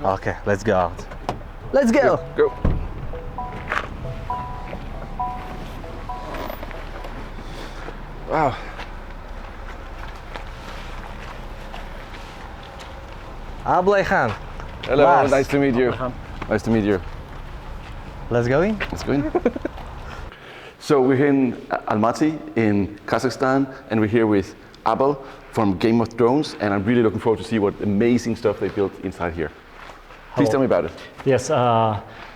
Okay, let's go out. Let's go. Go. Wow. Ablayhan. Hello, Lars. nice to meet you. Nice to meet you. Let's go in. Let's go in. So we're here in Almaty in Kazakhstan, and we're here with Abel from Game of Thrones, and I'm really looking forward to see what amazing stuff they built inside here. Please tell me about it. Yes,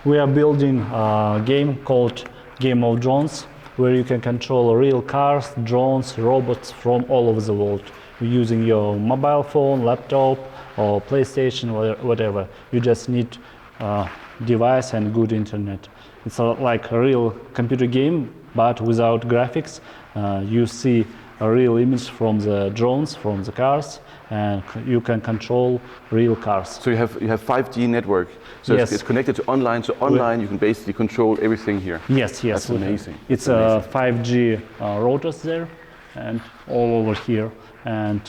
we are building a game called Game of Drones, where you can control real cars, drones, robots from all over the world using your mobile phone, laptop, or PlayStation, whatever. You just need a device and good internet. It's like a real computer game, but without graphics. You see a real image from the drones, from the cars, and you can control real cars. So you have 5G network. So Yes. it's connected to online. So online you can basically control everything here. Yes, That's amazing. It's That's amazing. 5G routers there, and all over here, and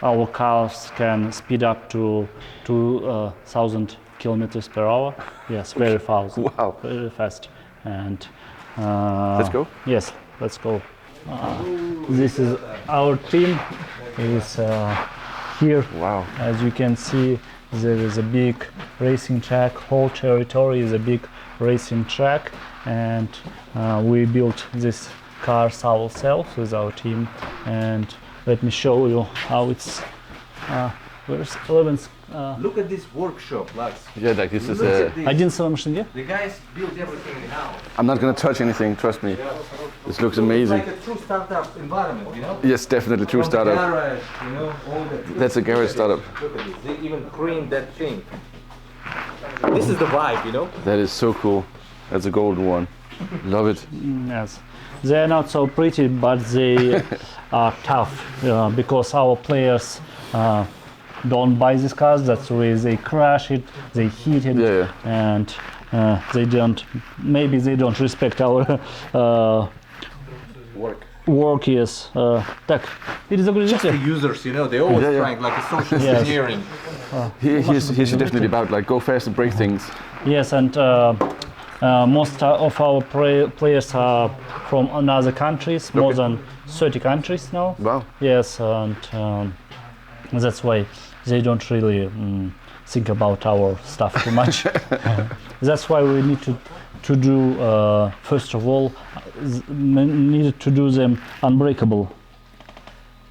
our cars can speed up to 2,000 kilometers per hour. Yes, very fast. Wow. Very fast. And Let's go. Yes, let's go. This is our team. Is here. Wow. As you can see, there is a big racing track. Whole territory is a big racing track, and we built these cars ourselves with our team. And let me show you how it's. Where's Eleven's? Look at this workshop, Lars. Yeah, like this is Look a... at this. 11 машин где? The guys built everything in-house. I'm not gonna touch anything, trust me. This looks amazing. Like a true startup environment, you know? Yes, definitely true From the startup. garage, you know, all that. That's a garage startup. Look at this. They even cleaned that thing. This is the vibe, you know? That is so cool. That's a golden one. Love it. Yes. They are not so pretty, but they are tough because our players don't buy these cars. That's why they crash it, they hit it, Yeah, and they don't. Maybe they don't respect our work. Yes. Так, перезагрузите. The users, you know, they always Yeah, yeah. trying like a social Yes. engineering. He's definitely about like go fast and break things. Yes, and most of our players are from other countries, more than 30 countries now. Wow. Yes, and that's why they don't really think about our stuff too much. That's why we need to do, first of all, needed to do them unbreakable.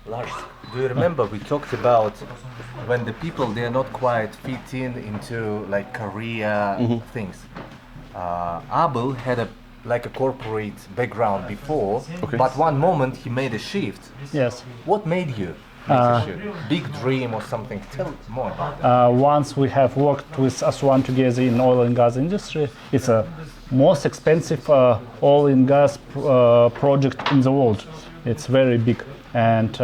Lars, do you remember we talked about when the people they are not quite fit into like career things? Abel had a corporate background before, Okay. but one moment he made a shift. Yes. What made you make a shift? Big dream or something? Tell more about that. Once we have worked with us together in oil and gas industry, it's a most expensive oil and gas project in the world. It's very big, and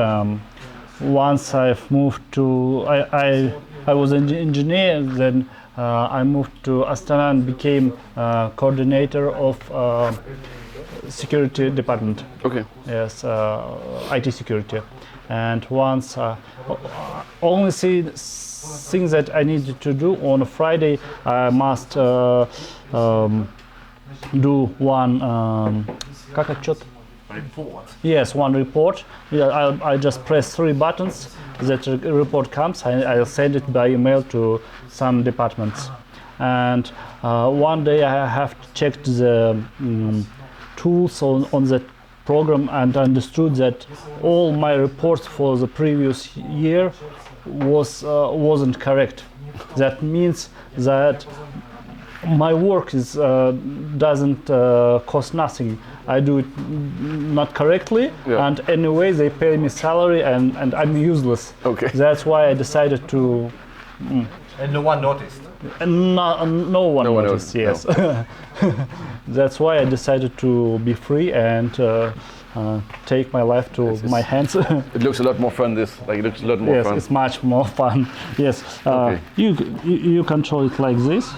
once I've moved to, I was an engineer, then I moved to Astana and became coordinator of security department. Okay. Yes, IT security. And once, only thing that I needed to do on a Friday, I must do one как отчет? Report. Yes, one report. Yeah, I just press 3 buttons. That report comes. I'll send it by email to some departments. And one day I have checked the tools on that program and understood that all my reports for the previous year wasn't correct. That means that my work doesn't cost nothing. I do it not correctly, Yeah. and anyway they pay me salary, and I'm useless. Okay. That's why I decided to. And no one noticed. And no one No one noticed. noticed, Yes. That's why I decided to be free and take my life to my hands. It looks a lot more fun. It looks a lot more Yes, fun. it's much more fun. Yes, Okay. you control it like this.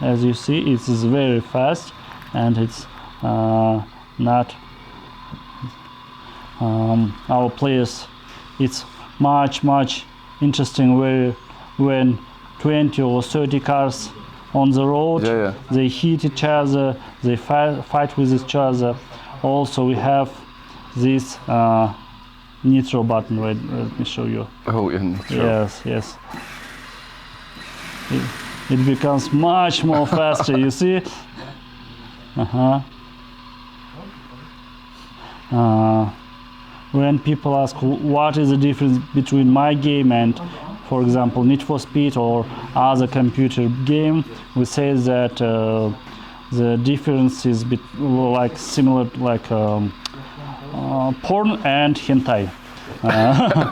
As you see, it is very fast, and it's not our players. It's much interesting where when 20 or 30 cars on the road, they hit each other, they fight with each other. Also, we have this nitro button. Wait, let me show you. Oh, yeah, nitro. Yes. It becomes much more faster. You see? When people ask what is the difference between my game and, for example, Need for Speed or other computer game, we say that the difference is like similar, like porn and hentai.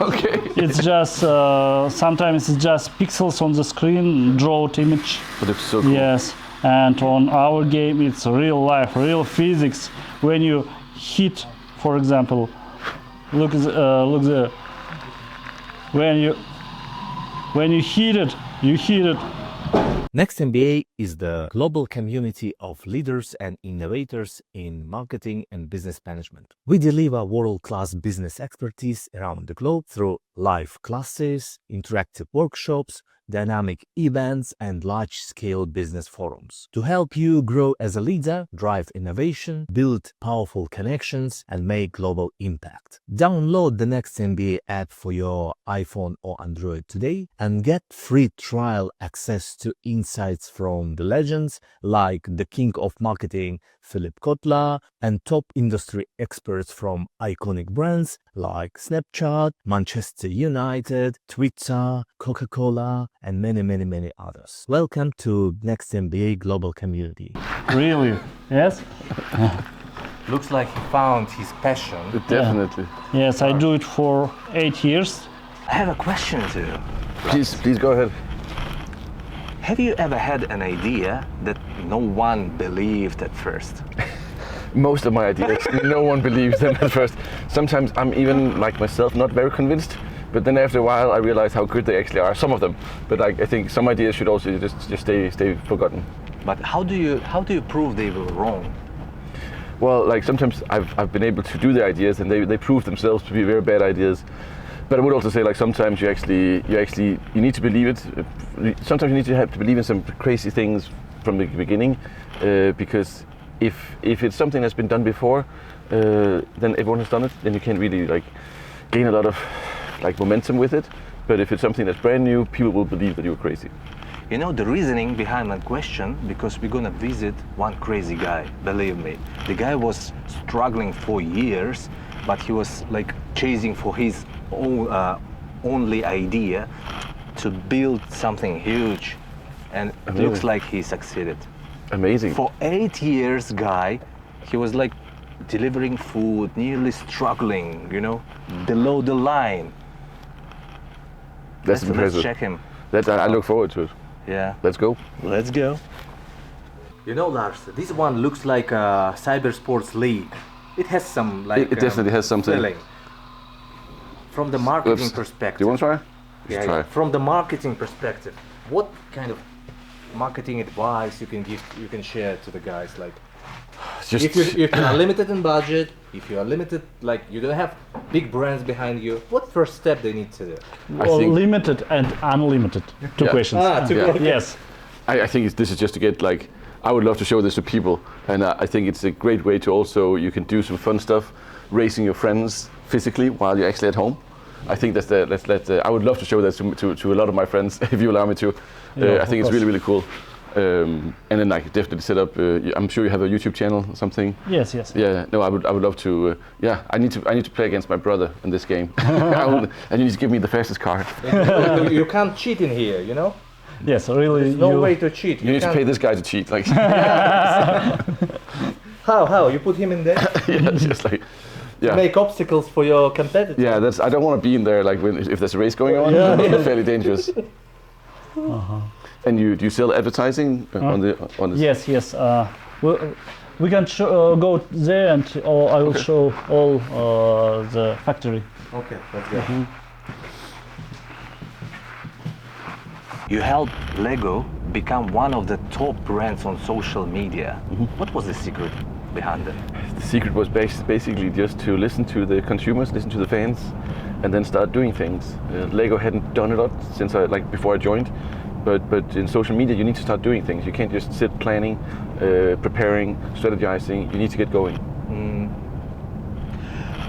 Okay. It's just sometimes it's just pixels on the screen, drawn image. But it's so cool. Yes, and on our game it's real life, real physics. When you hit, for example, look there. When you hit it, you hit it. Next MBA is the global community of leaders and innovators in marketing and business management. We deliver world-class business expertise around the globe through live classes, interactive workshops, dynamic events, and large-scale business forums to help you grow as a leader, drive innovation, build powerful connections, and make global impact. Download the Next MBA app for your iPhone or Android today and get free trial access to insights from the legends like the king of marketing, Philip Kotler, and top industry experts from iconic brands like Snapchat, Manchester United, Twitter, Coca-Cola, and many others. Welcome to Next MBA Global Community. Really? Yes? Looks like he found his passion. Definitely. Yes, I do it for 8 years. I have a question too. Please go ahead. Have you ever had an idea that no one believed at first? Most of my ideas, no one believes them at first. Sometimes I'm even, like myself, not very convinced. But then after a while, I realize how good they actually are. Some of them, but I think some ideas should also just stay forgotten. But how do you prove they were wrong? Well, like sometimes I've been able to do the ideas, and they prove themselves to be very bad ideas. But I would also say, like, sometimes you need to believe it. Sometimes you need to have to believe in some crazy things from the beginning, because if it's something that's been done before, then everyone has done it. Then you can't really like gain a lot of like momentum with it. But if it's something that's brand new, people will believe that you're crazy. You know the reasoning behind my question, because we're gonna visit one crazy guy. Believe me, the guy was struggling for years, but he was like chasing for his own only idea to build something huge, and it looks like he succeeded. Amazing. For 8 years, guy, he was like delivering food, nearly struggling, you know, below the line. That's impressive. Let's check him. I look forward to it. Yeah. Let's go. Let's go. You know, Lars, this one looks like a cyber sports league. It has some like. It definitely has something. Feeling. From the marketing perspective. Do you want to try? Yeah, try. From the marketing perspective, what kind of marketing advice you can share to the guys? Like, if you are limited in budget, if you are limited, like you don't have big brands behind you, what first step they need to do? Well, limited and unlimited. Two questions. Yes. I think this is just to get like. I would love to show this to people, and I think it's a great way to also you can do some fun stuff, raising your friends physically while you're actually at home. I think I would love to show that to a lot of my friends if you allow me to. I think it's really cool. And then like definitely set up. I'm sure you have a YouTube channel or something. Yes. Yeah. No, I would love to. I need to play against my brother in this game, and you need to give me the fastest car. You can't cheat in here, you know. Yes, really. There's no way to cheat. You need to pay this guy to cheat, like. How? You put him in there? Yeah, just like. Yeah. Make obstacles for your competitors. Yeah, I don't want to be in there like if there's a race going on. Yeah. It's fairly dangerous. And do you sell advertising on this? Yes. We can go there, and I will show all the factory. Okay, let's go. You helped Lego become one of the top brands on social media. What was the secret behind it? The secret was basically just to listen to the consumers, listen to the fans, and then start doing things. Lego hadn't done a lot since before I joined, but in social media you need to start doing things. You can't just sit planning, preparing, strategizing. You need to get going.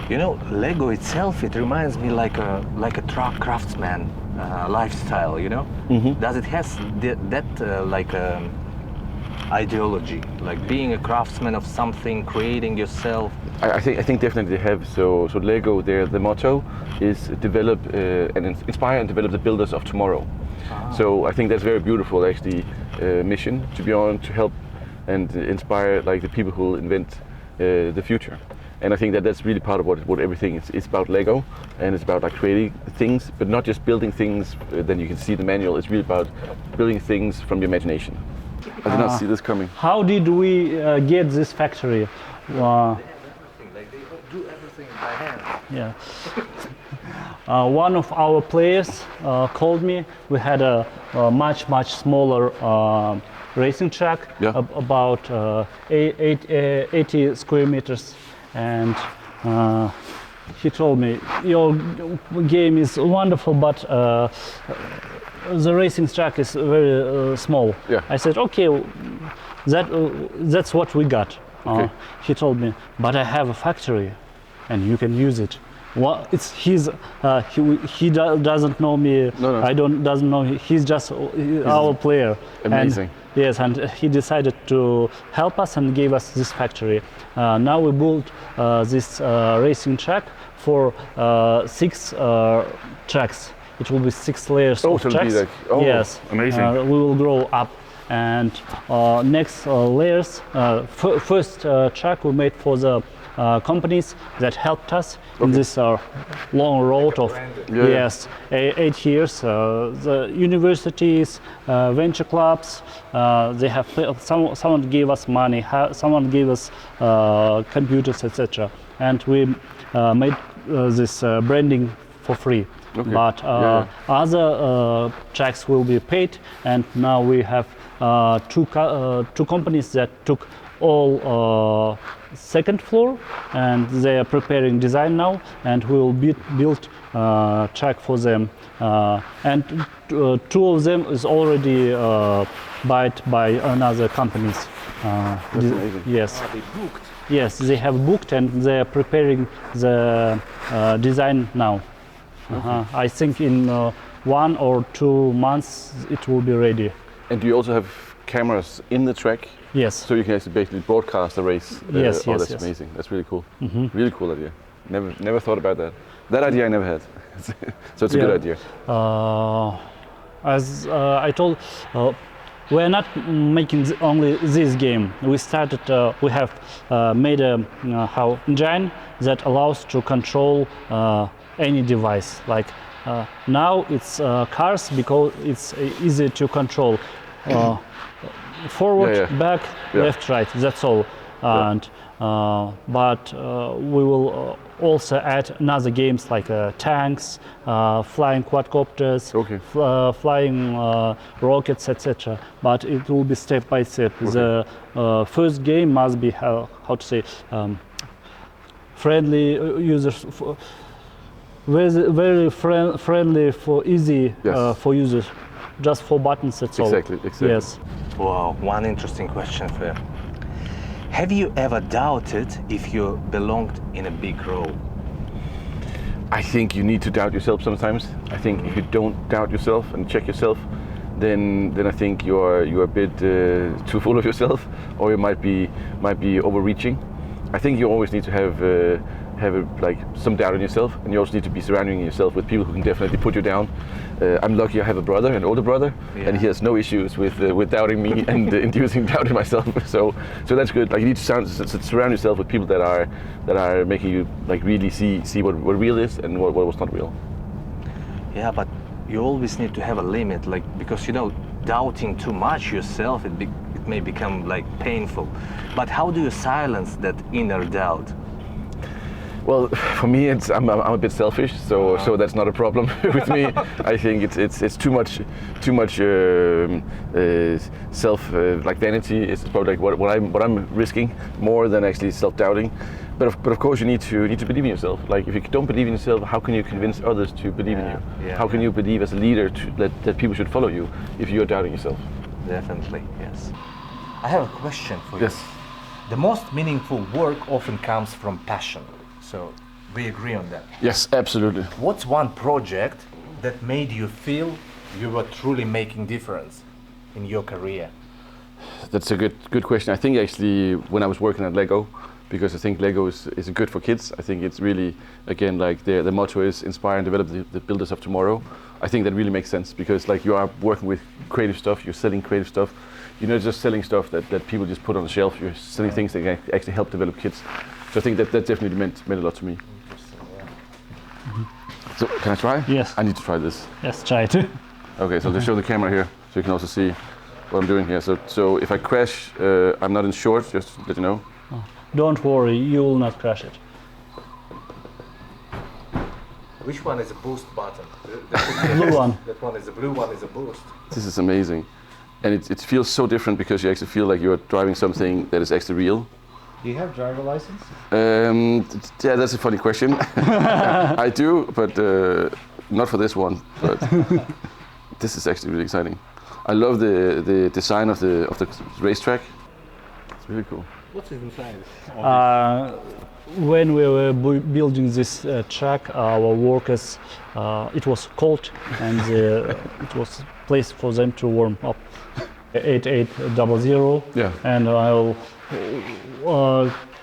You know, Lego itself, it reminds me like a truck craftsman lifestyle. You know, does it has that ideology, like being a craftsman of something, creating yourself? I think definitely they have. So Lego, the motto is develop and inspire and develop the builders of tomorrow. So I think that's very beautiful, actually, mission to be on, to help and inspire like the people who will invent the future. And I think that's really part of what everything is. It's about Lego, and it's about like creating things, but not just building things. Then you can see the manual. It's really about building things from your imagination. I did not see this coming. How did we get this factory? They have everything, like they do everything by hand. Yeah. One of our players called me. We had a much smaller racing track, about 80 square meters, and he told me, your game is wonderful, but the racing track is very small. Yeah. I said, okay, that's what we got. Okay. He told me, but I have a factory and you can use it. Well, it's his. He doesn't know me. No. I doesn't know. He's just our player. Amazing. And, yes, and he decided to help us and gave us this factory. Now we built this racing track for 6 tracks. It will be 6 layers of tracks. Yes. Amazing. We will grow up, and next layers. First track we made for the companies that helped us in this long road of 8 years. The universities, venture clubs, they have someone gave us money, someone gave us computers, etc. And we made this branding for free. Okay. But other tracks will be paid, and now we have two companies that took all second floor, and they are preparing design now, and we will build track for them. And 2 of them is already bought by another companies. That's amazing. Yes. They booked. Yes, they have booked and they are preparing the design now. I think in 1 or 2 months it will be ready. And do you also have cameras in the track? Yes. So you can actually basically broadcast the race. Yes. That's amazing. That's really cool. Really cool idea. Never thought about that. That idea I never had. So it's a good idea. As I told, we are not making only this game. We started. We have made a engine that allows to control any device. Like now it's cars because it's easy to control. Forward, back, left, right. That's all. And but we will also add another games like tanks, flying quadcopters, flying rockets, etc. But it will be step by step. The first game must be how to say friendly users. Very friendly for easy for users. Just 4 buttons, that's all. Exactly. Yes. Wow, one interesting question for you. Have you ever doubted if you belonged in a big role? I think you need to doubt yourself sometimes. I think if you don't doubt yourself and check yourself, then I think you're a bit too full of yourself, or you might be overreaching. I think you always need to have some doubt in yourself, and you also need to be surrounding yourself with people who can definitely put you down. I'm lucky I have a brother, an older brother, and he has no issues with doubting me and inducing doubt in myself. So that's good. Like you need to surround yourself with people that are making you like really see what real is and what was not real. Yeah, but you always need to have a limit, like because doubting too much yourself, it may become like painful. But how do you silence that inner doubt? Well, for me, I'm a bit selfish, so that's not a problem with me. I think it's too much self like vanity. It's probably like what I'm risking more than actually self-doubting. But of course, you need to believe in yourself. Like if you don't believe in yourself, how can you convince others to believe in you? How can you believe as a leader that people should follow you if you're doubting yourself? Definitely, yes. I have a question for you. Yes. The most meaningful work often comes from passion. So we agree on that. Yes, absolutely. What's one project that made you feel you were truly making difference in your career? That's a good question. I think actually when I was working at Lego, because I think Lego is good for kids. I think it's really, again, like the motto is inspire and develop the builders of tomorrow. I think that really makes sense because like you are working with creative stuff, you're selling creative stuff. You're not just selling stuff that people just put on the shelf, you're selling things that can actually help develop kids. So I think that definitely meant a lot to me. Interesting, yeah. So can I try? Yes. I need to try this. Yes, try to. Okay, so let's show the camera here so you can also see what I'm doing here. So if I crash, I'm not in short, just to let you know. Don't worry, you will not crash it. Which one is a boost button? Blue one. That one is a blue one is a boost. This is amazing. And it feels so different because you actually feel like you're driving something that is actually real. Do you have driver license? Yeah, that's a funny question. I do, but not for this one. But this is actually really exciting. I love the design of the racetrack. It's really cool. What's inside? When we were building this track, our workers, it was cold and it was a place for them to warm up. 8800, Yeah. and I'll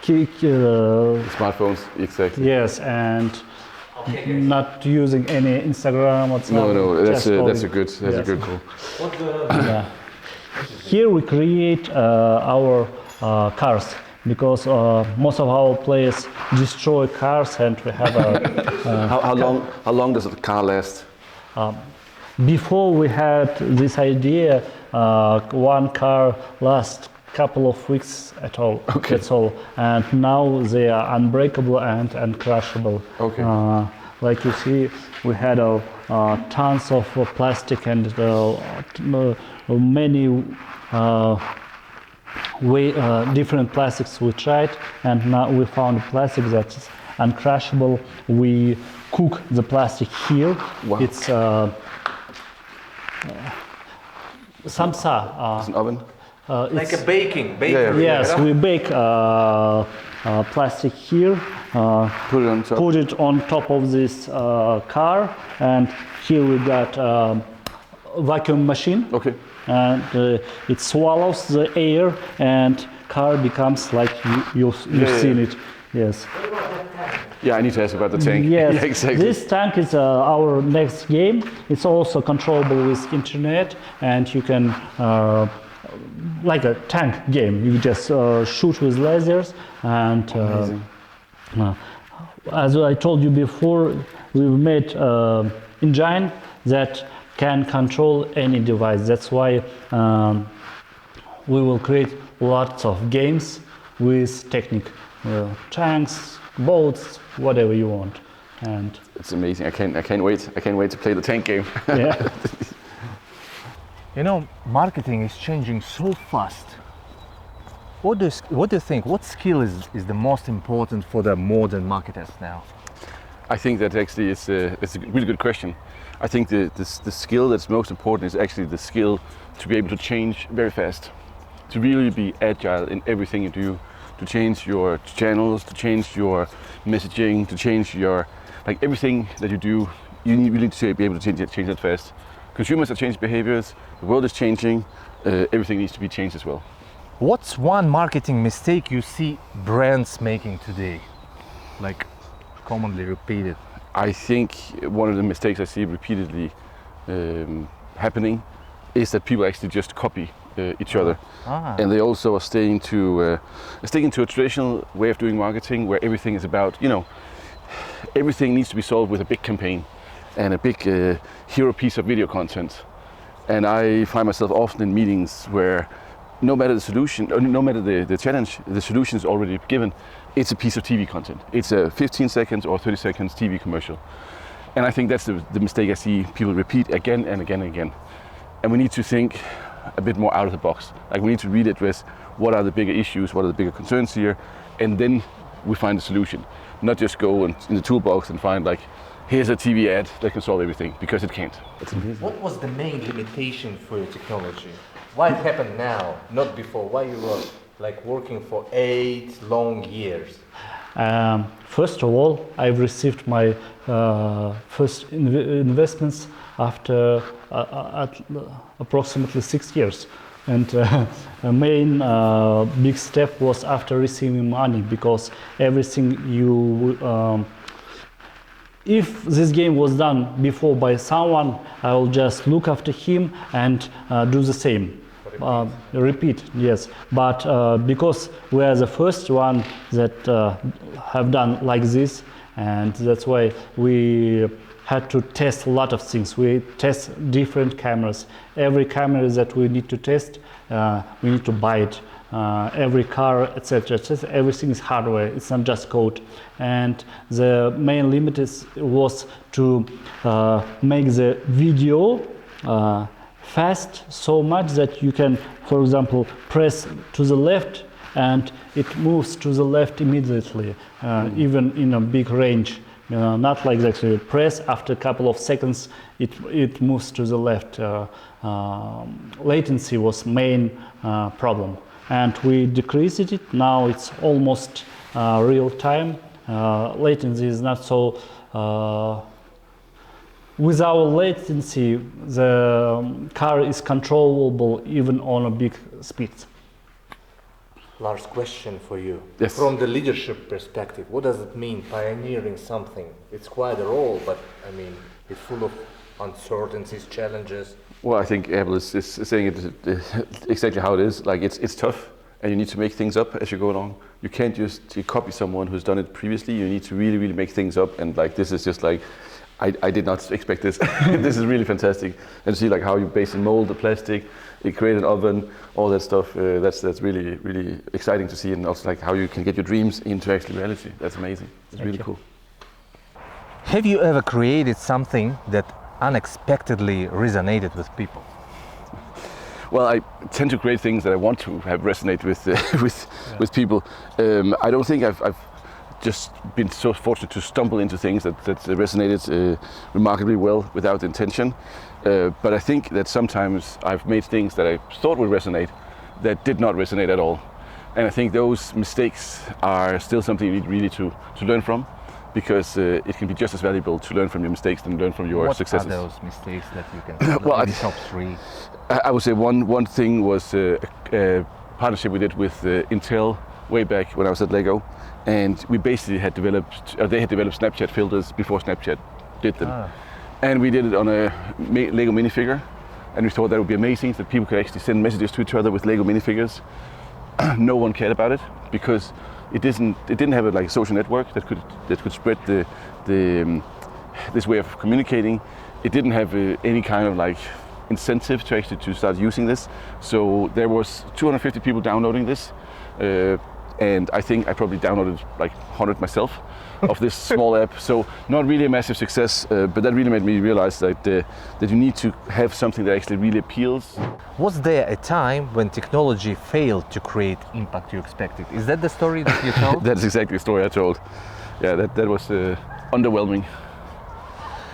kick. Smartphones, exactly. Yes, and not using any Instagram or something. No, that's just a good call. Yeah. Here we create our cars because most of our players destroy cars, and we have a. How long does a car last? Before we had this idea, one car lasts couple of weeks at all. Okay. That's all. And now they are unbreakable and uncrushable. Okay. Like you see, we had tons of plastic and many different plastics we tried, and now we found a plastic that's uncrushable. We cook the plastic here. Wow. It's samsa. It's an oven? Like a baking. Yeah. Yes, we bake plastic here, Put it on top. put it on top of this car, and here we got vacuum machine, Okay. and it swallows the air, and car becomes like you've seen it. Yes. Yeah, I need to ask about the tank. Yes, Yeah, exactly. this tank is our next game. It's also controllable with internet, and you can, like a tank game, you just shoot with lasers. And as I told you before, we've made engine that can control any device. That's why we will create lots of games with technique, tanks, boats, whatever you want. And It's amazing. I can't wait. I can't wait to play the tank game. yeah. You know, marketing is changing so fast. What do you think? What skill is the most important for the modern marketers now? I think that actually it's a really good question. I think the skill that's most important is actually the skill to be able to change very fast, to really be agile in everything you do, to change your channels, to change your messaging, to change your, like everything that you do, you really need to be able to change that fast. Consumers have changed behaviors, the world is changing, everything needs to be changed as well. What's one marketing mistake you see brands making today? Like commonly repeated. I think one of the mistakes I see repeatedly happening is that people actually just copy each other, and they also are sticking to a traditional way of doing marketing where everything is about, everything needs to be solved with a big campaign and a big hero piece of video content. And I find myself often in meetings where no matter the solution, or no matter the challenge, the solution is already given. It's a piece of TV content. It's a 15 seconds or 30 seconds TV commercial. And I think that's the mistake I see people repeat again and again and again. And we need to think a bit more out of the box. Like, we need to really address what are the bigger issues, what are the bigger concerns here, and then we find a solution. Not just go in the toolbox and find like, here's a TV ad that can solve everything, because it can't. What was the main limitation for your technology? Why it happened now, not before? Why you were like working for 8 long years? First of all, I've received my first investments after approximately 6 years. And the main big step was after receiving money, because everything if this game was done before by someone, I will just look after him and do the same. Repeat, yes. But because we are the first one that have done like this, and that's why we had to test a lot of things. We test different cameras. Every camera that we need to test, we need to buy it. Every car, etc. Everything is hardware. It's not just code. And the main limit was to make the video fast so much that you can, for example, press to the left and it moves to the left immediately, even in a big range. Not like that. You press, after a couple of seconds, it moves to the left. Latency was main problem, and we decreased it. Now it's almost real time. Latency is not so. With our latency, the car is controllable even on a big speeds. Last question for you. Yes. From the leadership perspective, what does it mean pioneering something? It's quite a role, but I mean, it's full of uncertainties, challenges. Well, I think Abel is saying it exactly how it is. Like, it's tough, and you need to make things up as you go along. You can't just copy someone who's done it previously. You need to really, really make things up. And like, this is just like, I did not expect this. This is really fantastic. And see like how you basically mold the plastic, you create an oven, all that stuff. That's really, really exciting to see. And also like how you can get your dreams into actual reality. That's amazing. It's really cool. Have you ever created something that unexpectedly resonated with people? Well, I tend to create things that I want to have resonate with with people. I don't think I've just been so fortunate to stumble into things that resonated remarkably well without intention. But I think that sometimes I've made things that I thought would resonate that did not resonate at all. And I think those mistakes are still something you need really to learn from, because it can be just as valuable to learn from your mistakes than learn from your successes. What are those mistakes that you can well, maybe top 3? I would say one thing was a partnership we did with Intel way back when I was at Lego. And we basically had developed, they had developed Snapchat filters before Snapchat did them. And we did it on a Lego minifigure. And we thought that would be amazing, that people could actually send messages to each other with Lego minifigures. No one cared about it, because it didn't have a social network that could spread this way of communicating. It didn't have any kind of incentive to actually start using this. So there was 250 people downloading this. And I think I probably downloaded 100 myself of this small app. So not really a massive success, but that really made me realize that you need to have something that actually really appeals. Was there a time when technology failed to create impact you expected? Is that the story that you told? That's exactly the story I told. Yeah, that was underwhelming.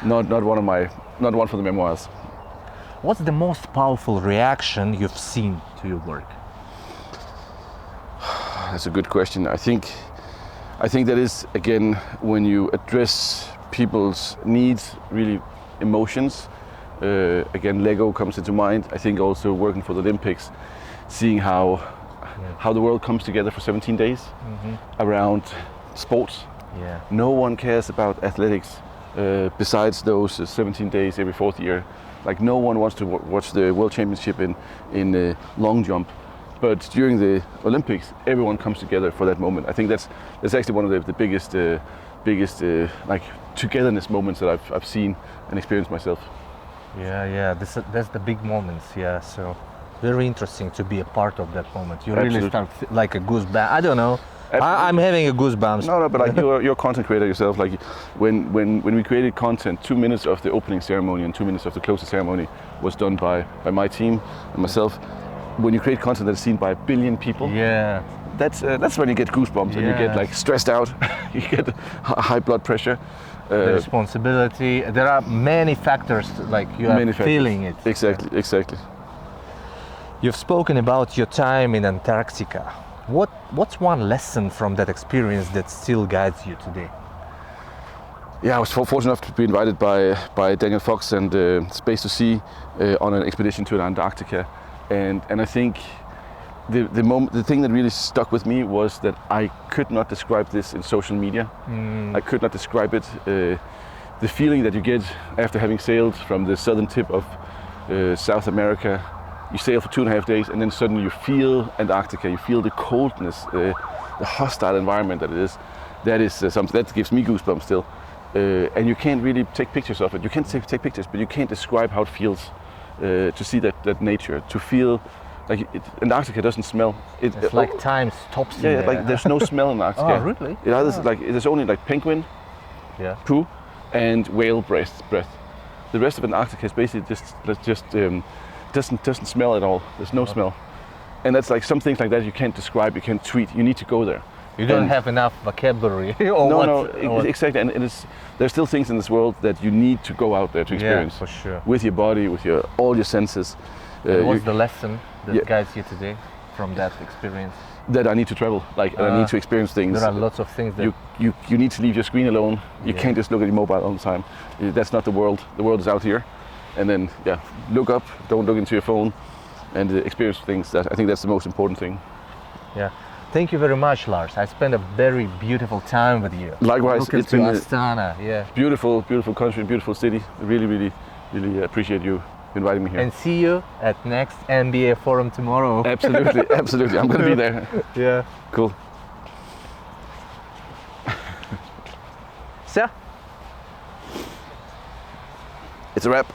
Not one for the memoirs. What's the most powerful reaction you've seen to your work? That's a good question. I think that is, again, when you address people's needs, really emotions. Again, Lego comes into mind. I think also working for the Olympics, seeing how the world comes together for 17 days around sports. Yeah. No one cares about athletics besides those 17 days every 4th year. No one wants to watch the World Championship in long jump. But during the Olympics, everyone comes together for that moment. I think that's actually one of the biggest togetherness moments that I've seen and experienced myself. Yeah, that's the big moments. Yeah, so very interesting to be a part of that moment. You really Absolutely. start like a goosebump. I don't know. I'm having a goosebumps. No, but like you're a content creator yourself. Like when we created content, 2 minutes of the opening ceremony and 2 minutes of the closing ceremony was done by my team and myself. When you create content that's seen by a billion people, Yeah. that's when you get goosebumps and you get Yes. like stressed out. You get high blood pressure. The responsibility. There are many factors, like you are Many factors. feeling it. Exactly. You've spoken about your time in Antarctica. What's one lesson from that experience that still guides you today? Yeah, I was fortunate enough to be invited by Daniel Fox and Space to Sea on an expedition to Antarctica, and I think the thing that really stuck with me was that I could not describe this in social media. I could not describe it. The feeling that you get after having sailed from the southern tip of South America, you sail for 2.5 days, and then suddenly you feel Antarctica. You feel the coldness, the hostile environment that it is. That is something that gives me goosebumps still. And you can't really take pictures of it. You can take pictures, but you can't describe how it feels to see that nature, to feel like Antarctica doesn't smell. It's like time stops in yeah, there. like there's no smell in Antarctica. Oh, really? It either like there's only like penguin Yeah. poo and whale breath. The rest of Antarctica is basically just doesn't smell at all. There's no smell, and that's like some things like that you can't describe. You can't tweet. You need to go there. You don't And- have enough vocabulary. or No, what, no, or what- exactly. And there's still things in this world that you need to go out there to experience. Yeah, for sure. With your body, with all your senses. What's the lesson that Yeah. guides you today from that experience? That I need to travel, like and I need to experience things. There are lots of things that You need to leave your screen alone. You Yeah. can't just look at your mobile all the time. That's not the world. The world is out here. And then look up. Don't look into your phone, and experience things. I think that's the most important thing. Yeah. Thank you very much, Lars. I spent a very beautiful time with you. Likewise, Welcome it's to been Astana. Yeah. beautiful country, beautiful city. Really appreciate you inviting me here. And see you at next MBA forum tomorrow. Absolutely. I'm gonna be there. Yeah. Cool. So. It's a wrap.